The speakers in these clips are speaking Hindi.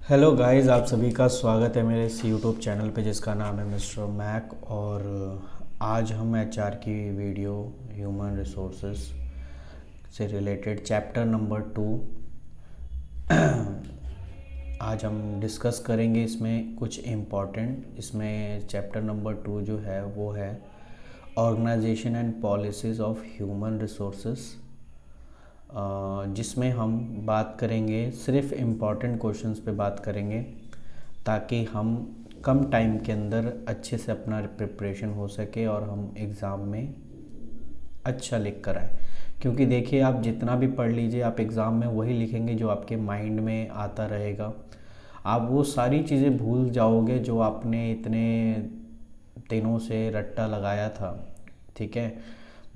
हेलो गाइस, आप सभी का स्वागत है मेरे इस यूट्यूब चैनल पे जिसका नाम है मिस्टर मैक। और आज हम एचआर की वीडियो ह्यूमन रिसोर्सेस से रिलेटेड चैप्टर नंबर 2 आज हम डिस्कस करेंगे। इसमें कुछ इम्पॉर्टेंट, इसमें चैप्टर नंबर 2 जो है वो है organisation and policies of human resources, जिसमें हम बात करेंगे, सिर्फ इम्पॉर्टेंट क्वेश्चंस पे बात करेंगे ताकि हम कम टाइम के अंदर अच्छे से अपना प्रिपरेशन हो सके और हम एग्ज़ाम में अच्छा लिख कर आए। क्योंकि देखिए, आप जितना भी पढ़ लीजिए, आप एग्ज़ाम में वही लिखेंगे जो आपके माइंड में आता रहेगा। आप वो सारी चीज़ें भूल जाओगे जो आपने इतने दिनों से रट्टा लगाया था, ठीक है।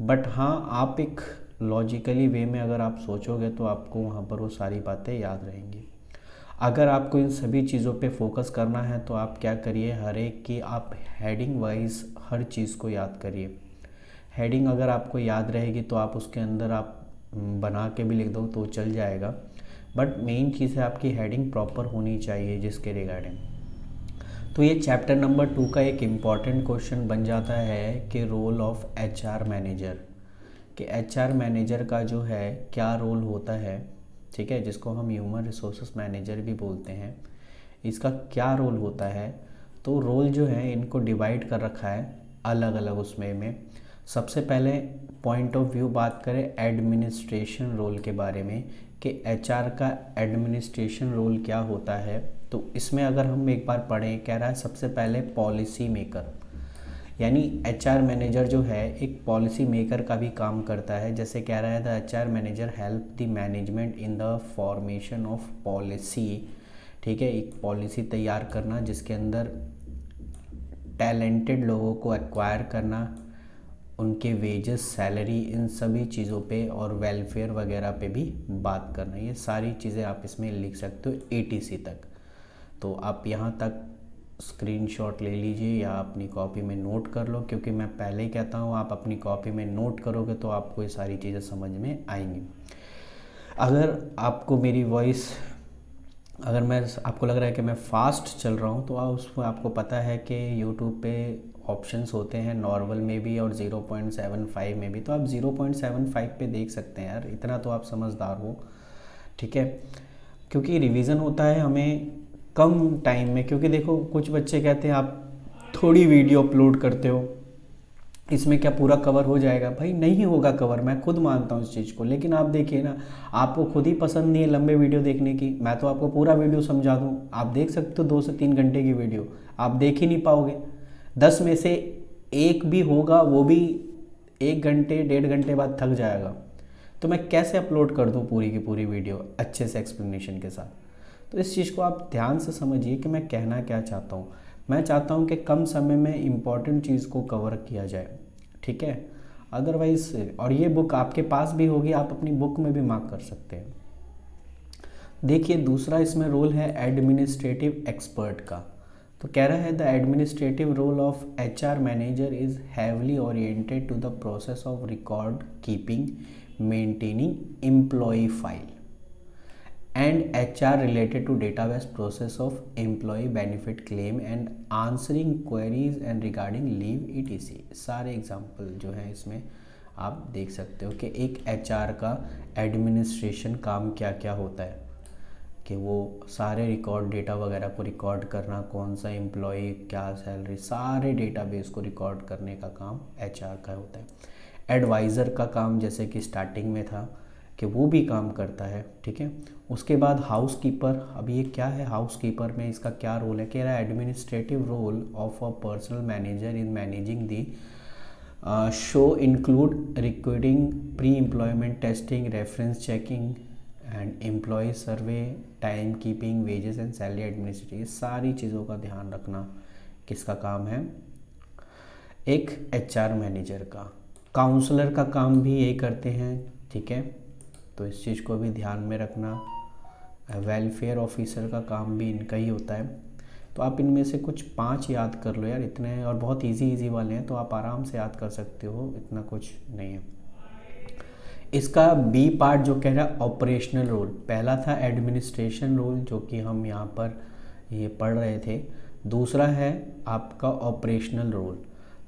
बट हाँ, आप एक लॉजिकली वे में अगर आप सोचोगे तो आपको वहाँ पर वो सारी बातें याद रहेंगी। अगर आपको इन सभी चीज़ों पे फोकस करना है तो आप क्या करिए, हर एक की आप हेडिंग वाइज हर चीज़ को याद करिए। हेडिंग अगर आपको याद रहेगी तो आप उसके अंदर आप बना के भी लिख दो तो चल जाएगा। बट मेन चीज़ है आपकी हेडिंग प्रॉपर होनी चाहिए जिसके रिगार्डिंग। तो ये चैप्टर नंबर 2 का एक इम्पॉर्टेंट क्वेश्चन बन जाता है कि रोल ऑफ एचआर मैनेजर, कि एचआर मैनेजर का जो है क्या रोल होता है, ठीक है, जिसको हम ह्यूमन रिसोर्सेस मैनेजर भी बोलते हैं, इसका क्या रोल होता है। तो रोल जो है इनको डिवाइड कर रखा है अलग अलग उसमें में। सबसे पहले पॉइंट ऑफ व्यू बात करें एडमिनिस्ट्रेशन रोल के बारे में कि एचआर का एडमिनिस्ट्रेशन रोल क्या होता है। तो इसमें अगर हम एक बार पढ़ें, कह रहा है सबसे पहले पॉलिसी मेकर, यानी एचआर मैनेजर जो है एक पॉलिसी मेकर का भी काम करता है। जैसे कह रहा है the HR manager help the management in the formation of policy, ठीक है, एक पॉलिसी तैयार करना जिसके अंदर टैलेंटेड लोगों को एक्वायर करना, उनके वेजेस, सैलरी, इन सभी चीज़ों पे और वेलफेयर वगैरह पे भी बात करना। ये सारी चीज़ें आप इसमें लिख सकते हो एटीसी तक। तो आप यहाँ तक स्क्रीनशॉट ले लीजिए या अपनी कॉपी में नोट कर लो, क्योंकि मैं पहले ही कहता हूँ आप अपनी कॉपी में नोट करोगे तो आपको ये सारी चीज़ें समझ में आएंगी। अगर आपको मेरी वॉइस, अगर मैं आपको लग रहा है कि मैं फ़ास्ट चल रहा हूँ तो उसमें आपको पता है कि यूट्यूब पे ऑप्शंस होते हैं नॉर्मल में भी और 0.75 में भी। तो आप 0.75 पे देख सकते हैं यार, इतना तो आप समझदार हो, ठीक है। क्योंकि रिवीजन होता है हमें कम टाइम में। क्योंकि देखो, कुछ बच्चे कहते हैं आप थोड़ी वीडियो अपलोड करते हो, इसमें क्या पूरा कवर हो जाएगा? भाई नहीं होगा कवर, मैं खुद मानता हूँ इस चीज़ को। लेकिन आप देखिए ना, आपको खुद ही पसंद नहीं है लंबे वीडियो देखने की, मैं तो आपको पूरा वीडियो समझा दूँ, आप देख सकते हो 2 से 3 घंटे की वीडियो, आप देख ही नहीं पाओगे। 10 में से एक भी होगा, वो भी 1 घंटे 1.5 घंटे बाद थक जाएगा। तो मैं कैसे अपलोड कर दूँ पूरी की पूरी वीडियो अच्छे से एक्सप्लेनेशन के साथ? तो इस चीज़ को आप ध्यान से समझिए कि मैं कहना क्या चाहता हूँ। मैं चाहता हूँ कि कम समय में इम्पॉर्टेंट चीज़ को कवर किया जाए, ठीक है। अदरवाइज, और ये बुक आपके पास भी होगी, आप अपनी बुक में भी मार्क कर सकते हैं। देखिए, दूसरा इसमें रोल है एडमिनिस्ट्रेटिव एक्सपर्ट का। तो कह रहा है the administrative role of HR manager is heavily oriented to the process of record keeping, maintaining employ file and HR related to database process of employee benefit claim and answering queries and regarding leave etc। सारे एग्जाम्पल जो हैं इसमें आप देख सकते हो कि एक HR का एडमिनिस्ट्रेशन काम क्या क्या होता है, कि वो सारे रिकॉर्ड, डेटा वगैरह को रिकॉर्ड करना, कौन सा एम्प्लॉय, क्या सैलरी, सारे डेटाबेस को रिकॉर्ड करने का काम HR का होता है। एडवाइज़र का काम जैसे कि स्टार्टिंग में था कि वो भी काम करता है, ठीक है। उसके बाद हाउस कीपर, अब ये क्या है हाउस कीपर में, इसका क्या रोल है? कह रहा है administrative role of a personal manager in managing the show include recording, pre employment testing, reference checking and employ survey, time keeping, wages and salary administrative. ये सारी चीज़ों का ध्यान रखना किसका काम है? एक एचआर मैनेजर का। काउंसलर का काम भी यही करते हैं, ठीक है, तो इस चीज़ को भी ध्यान में रखना। वेलफेयर ऑफिसर का काम भी इनका ही होता है। तो आप इनमें से कुछ 5 याद कर लो यार, इतने और बहुत इजी वाले हैं, तो आप आराम से याद कर सकते हो, इतना कुछ नहीं है। इसका बी पार्ट जो कह रहा है ऑपरेशनल रोल, पहला था एडमिनिस्ट्रेशन रोल जो कि हम यहाँ पर ये पढ़ रहे थे, दूसरा है आपका ऑपरेशनल रोल।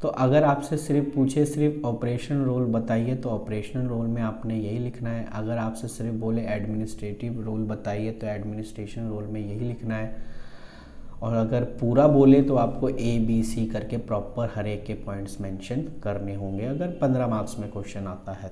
तो अगर आपसे सिर्फ पूछे सिर्फ ऑपरेशन रोल बताइए तो ऑपरेशनल रोल में आपने यही लिखना है। अगर आपसे सिर्फ बोले एडमिनिस्ट्रेटिव रोल बताइए तो एडमिनिस्ट्रेशन रोल में यही लिखना है। और अगर पूरा बोले तो आपको ABC करके प्रॉपर हर एक के पॉइंट्स मेंशन करने होंगे अगर 15 मार्क्स में क्वेश्चन आता है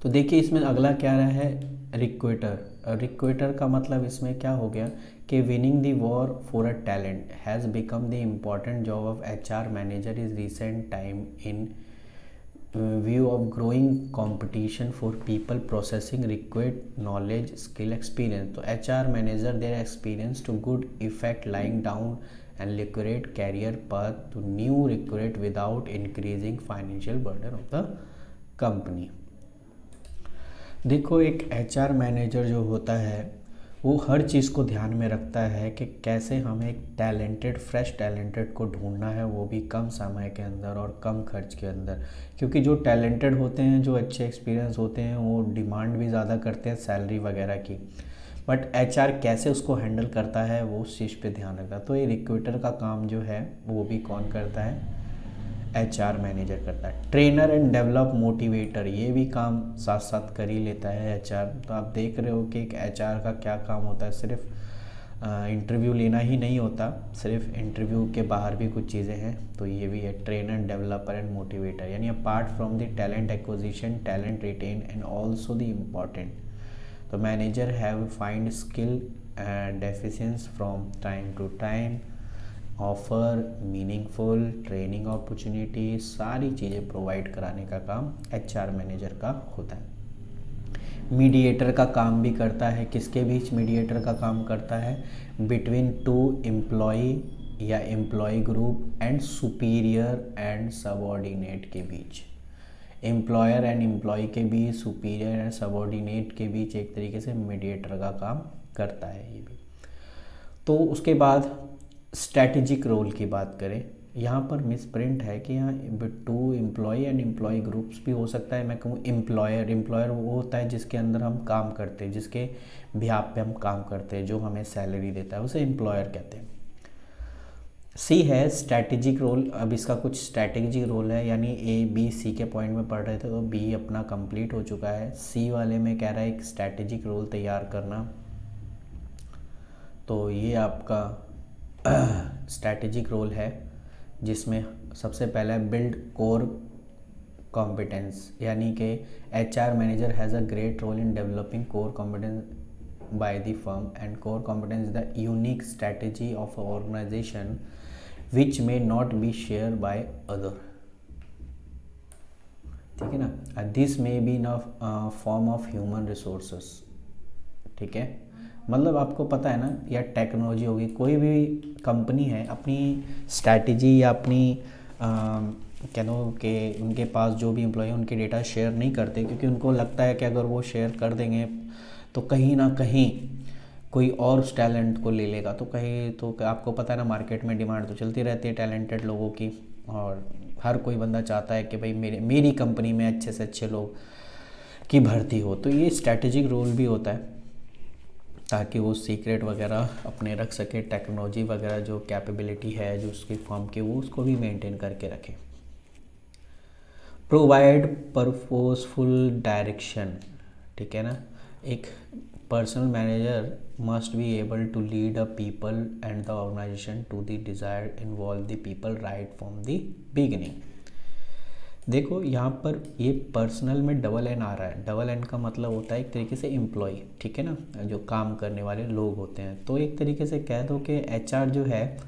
तो देखिए इसमें अगला क्या रहा है, रिक्रूटर। रिक्रूटर का मतलब इसमें क्या हो गया कि winning the war for a talent has become the important job of HR manager is recent time in view of growing competition for people processing required knowledge skill experience. तो HR manager their experience to good effect lying down and liquidate career path to new recruit without increasing financial burden of the company. देखो एक HR मैनेजर जो होता है वो हर चीज़ को ध्यान में रखता है कि कैसे हमें एक टैलेंटेड फ्रेश टैलेंटेड को ढूंढना है, वो भी कम समय के अंदर और कम खर्च के अंदर। क्योंकि जो टैलेंटेड होते हैं, जो अच्छे एक्सपीरियंस होते हैं, वो डिमांड भी ज़्यादा करते हैं सैलरी वगैरह की, बट HR कैसे उसको हैंडल करता है वो उस चीज़ पे ध्यान रखता है। तो ये रिक्रूटर का काम जो है वो भी कौन करता है, HR मैनेजर करता है। ट्रेनर एंड डेवलप मोटिवेटर, ये भी काम साथ साथ कर ही लेता है HR। तो आप देख रहे हो कि एक HR का क्या काम होता है, सिर्फ इंटरव्यू लेना ही नहीं होता, सिर्फ इंटरव्यू के बाहर भी कुछ चीज़ें हैं। तो ये भी है ट्रेनर, डेवलपर एंड मोटिवेटर, यानी apart from the talent acquisition, talent retain and also the important. तो manager have find skill and deficiencies from time to time, offer meaningful training opportunity, सारी चीज़ें प्रोवाइड कराने का काम HR मैनेजर का होता है। मीडिएटर का काम भी करता है, किसके बीच मीडिएटर का काम करता है, बिटवीन टू एम्प्लॉय या employ group and superior and subordinate के बीच, एम्प्लॉयर एंड एम्प्लॉय के बीच, सुपीरियर एंड सबऑर्डिनेट के बीच एक तरीके से मीडिएटर का काम करता है ये भी। तो उसके बाद स्ट्रैटेजिक रोल की बात करें, यहाँ पर मिस प्रिंट है कि यहाँ two employ and employ groups भी हो सकता है। मैं कहूँ एम्प्लॉयर, एम्प्लॉयर वो होता है जिसके अंदर हम काम करते हैं, जिसके बिहाफ पे हम काम करते हैं, जो हमें सैलरी देता है, उसे एम्प्लॉयर कहते हैं। C है स्ट्रैटेजिक रोल। अब इसका कुछ स्ट्रैटेजिक रोल है, यानी ABC के पॉइंट में पढ़ रहे थे तो B अपना कंप्लीट हो चुका है। C वाले में कह रहा है एक स्ट्रैटेजिक रोल तैयार करना। तो ये आपका स्ट्रैटेजिक रोल है जिसमें सबसे पहला है बिल्ड कोर कॉम्पिटेंस, यानी कि HR manager has a great role in developing core competence by the firm and core competence the unique strategy of organisation which may not be share by other. ठीक है ना, this may be in a form of human resources. ठीक है, मतलब आपको पता है ना, या टेक्नोलॉजी होगी, कोई भी कंपनी है अपनी स्ट्रैटेजी या अपनी कह लो कि उनके पास जो भी एम्प्लॉय उनके डेटा शेयर नहीं करते, क्योंकि उनको लगता है कि अगर वो शेयर कर देंगे तो कहीं ना कहीं कोई और उस टैलेंट को ले लेगा। तो कहीं तो आपको पता है ना, मार्केट में डिमांड तो चलती रहती है टैलेंटेड लोगों की, और हर कोई बंदा चाहता है कि भाई मेरी कंपनी में अच्छे से अच्छे लोग की भर्ती हो। तो ये स्ट्रैटेजिक रोल भी होता है ताकि वो सीक्रेट वगैरह अपने रख सके, टेक्नोलॉजी वगैरह जो कैपेबिलिटी है जो उसकी फर्म की, वो उसको भी मेंटेन करके रखे। प्रोवाइड पर्पसफुल डायरेक्शन, ठीक है ना, एक personal manager must be able to lead a people and the organisation to the desired involve the people right from the beginning. देखो यहाँ पर ये पर्सनल में डबल एन आ रहा है, डबल एन का मतलब होता है एक तरीके से एम्प्लॉय, ठीक है ना, जो काम करने वाले लोग होते हैं। तो एक तरीके से कह दो कि HR जो है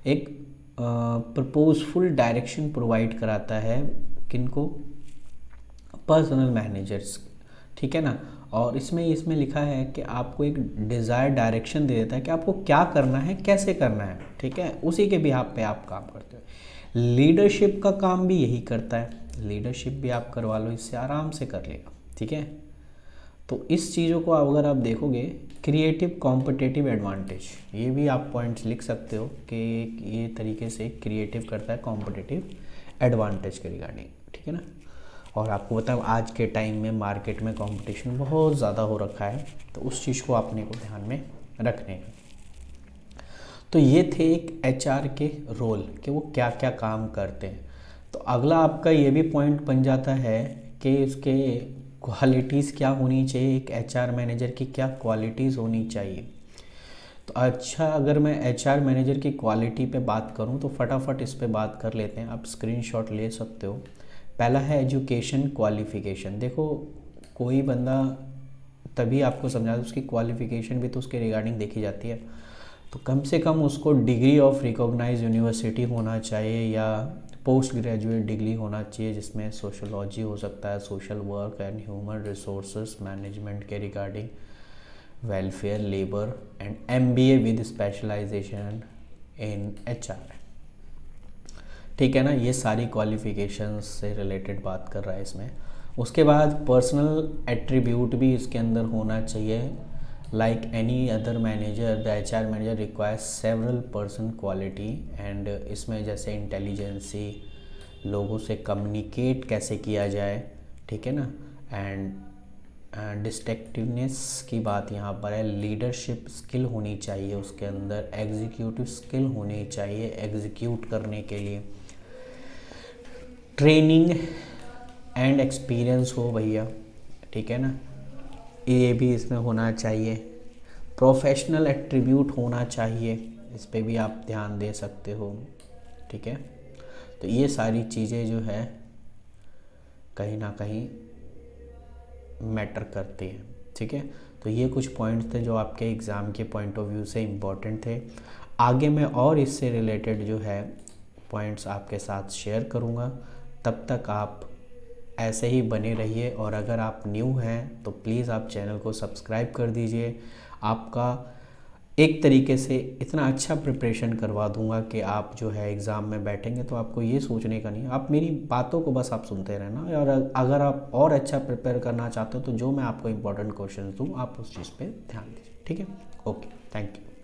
एक प्रपोजफुल डायरेक्शन प्रोवाइड कराता है, किनको, पर्सनल मैनेजर्स, ठीक है ना। और इसमें लिखा है कि आपको एक डिज़ायर डायरेक्शन दे देता है कि आपको क्या करना है, कैसे करना है, ठीक है, उसी के बिहाफ पे आप काम करते हो। लीडरशिप का काम भी यही करता है, लीडरशिप भी आप करवा लो, इससे आराम से कर लेगा, ठीक है। तो इस चीज़ों को अगर आप देखोगे, क्रिएटिव कॉम्पिटिटिव एडवांटेज, ये भी आप पॉइंट्स लिख सकते हो कि ये तरीके से क्रिएटिव करता है कॉम्पिटिटिव एडवांटेज के रिगार्डिंग, ठीक है ना। और आपको बताऊँ आज के टाइम में मार्केट में कंपटीशन बहुत ज़्यादा हो रखा है, तो उस चीज़ को आपने को ध्यान में रखने हैं। तो ये थे एक एचआर के रोल कि वो क्या क्या काम करते हैं। तो अगला आपका ये भी पॉइंट बन जाता है कि उसके क्वालिटीज़ क्या होनी चाहिए, एक एचआर मैनेजर की क्या क्वालिटीज़ होनी चाहिए। तो अच्छा, अगर मैं एचआर मैनेजर की क्वालिटी पे बात करूं तो फटाफट इस पे बात कर लेते हैं, आप स्क्रीनशॉट ले सकते हो। पहला है एजुकेशन क्वालिफ़िकेशन। देखो कोई बंदा तभी आपको समझा, उसकी क्वालिफ़िकेशन भी तो उसके रिगार्डिंग देखी जाती है। तो कम से कम उसको डिग्री ऑफ रिकॉग्नाइज यूनिवर्सिटी होना चाहिए या पोस्ट ग्रेजुएट डिग्री होना चाहिए, जिसमें सोशोलॉजी हो सकता है, social work and human resources management के regarding, welfare, labour and MBA with specialisation in HR. ठीक है ना, ये सारी क्वालिफिकेशंस से रिलेटेड बात कर रहा है इसमें। उसके बाद पर्सनल एट्रीब्यूट भी इसके अंदर होना चाहिए। Like any other manager, the HR manager requires several person quality and इसमें जैसे इंटेलिजेंसी, लोगों से कम्युनिकेट कैसे किया जाए, ठीक है ना, एंड डिस्ट्रक्टिवनेस की बात यहाँ पर है। लीडरशिप स्किल होनी चाहिए उसके अंदर, एग्जीक्यूटिव स्किल होनी चाहिए एग्जीक्यूट करने के लिए, ट्रेनिंग एंड एक्सपीरियंस हो भैया, ठीक है ना, ये भी इसमें होना चाहिए। प्रोफेशनल एट्रीब्यूट होना चाहिए, इस पे भी आप ध्यान दे सकते हो, ठीक है। तो ये सारी चीज़ें जो है कहीं ना कहीं मैटर करती हैं, ठीक है। तो ये कुछ पॉइंट्स थे जो आपके एग्ज़ाम के पॉइंट ऑफ व्यू से इम्पॉर्टेंट थे। आगे मैं और इससे रिलेटेड जो है पॉइंट्स आपके साथ शेयर करूँगा। तब तक आप ऐसे ही बने रहिए, और अगर आप न्यू हैं तो प्लीज़ आप चैनल को सब्सक्राइब कर दीजिए। आपका एक तरीके से इतना अच्छा प्रिपरेशन करवा दूंगा कि आप जो है एग्ज़ाम में बैठेंगे तो आपको ये सोचने का नहीं, आप मेरी बातों को बस आप सुनते रहना। और अगर आप और अच्छा प्रिपेयर करना चाहते हो तो जो मैं आपको इंपॉर्टेंट क्वेश्चन दूँ आप उस चीज़ पे ध्यान दीजिए, ठीक है। Okay, thank you.